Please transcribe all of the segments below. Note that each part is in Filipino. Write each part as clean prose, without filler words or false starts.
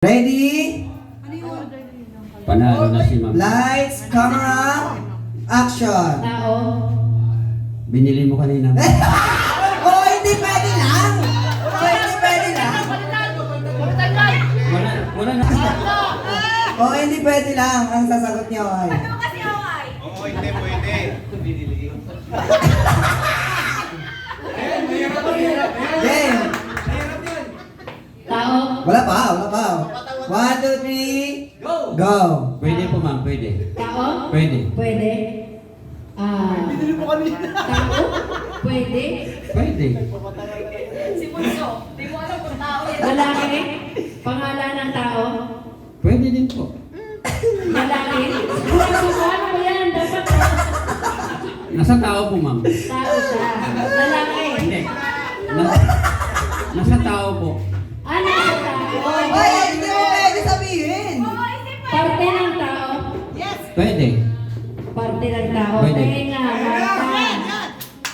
Ready? Panalo na si Ma'am. Lights, camera, action! Tao. Binili mo kanina. Oh, hindi pwede lang! Oh, hindi pwede lang! Wala na. Oh, hindi pwede lang! Ang sasagot niya ay... Oo, hindi pwede. Game! Tao. Wala pa, wala pa. 1, 2, 3, go! Pwede po ma'am, pwede. Tao. Pwede. Pwede. Tao. Pwede. Pwede. Lalaki. Pangalan ng tao. Pwede din po. Lalaki. Ano ba yan? Dapat Nasa tao po ma'am. tao siya. Lalaki. Hindi. Nasa tao po. Ano sa tao? Ay, hindi mo pwede sabihin! Parte ng tao. Pwede. Parte ng tao. Pwede. Tenga.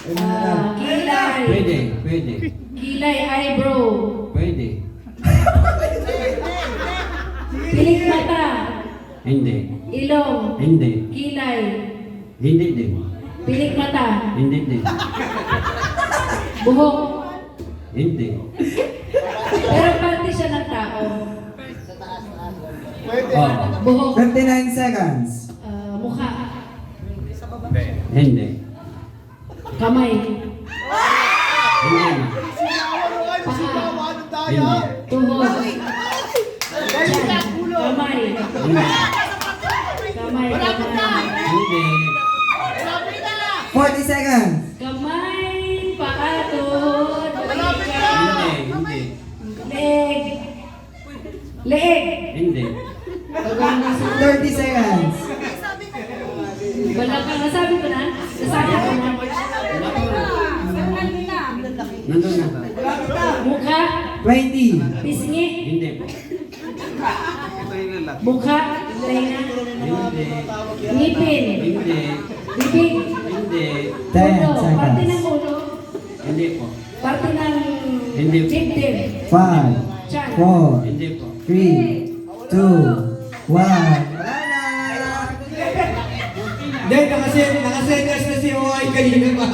Mata. Kilay. Pwede. Pwede. Kilay. Eyebrow. Pwede. Pilik mata. Hindi. Ilong. Hindi. Kilay. Hindi din. Pilik mata. Hindi din. Buhok. Hindi. Pero parte siya ng tao. Oh. Buhok. 59 seconds. Mukha. Hindi. Kamay. Hindi na. Paa. Hindi. Tuhod. Kamay. Hindi. Kamay. Kamay. Hindi. 40 seconds. Kamay. Paa. Tuhod. Hindi. Hindi. Leg. Leeg. Hindi. 30 seconds. Balakang. Nasabi ko na? Nasabi ko na. Nandun na ba? Mukha. 20. Pisngi. Hindi po. Mukha. Tenga. Hindi. Ngipin. Hindi. Bibig. Hindi. 10 Ulo. Parte ng seconds. ulo. Hindi po. Parte ng Hindi. dibdib. 5, Tiyan. 4, Hindi po. 3, 2, 1. Wala na! Hindi, nakasenyas na si OI kanina pa.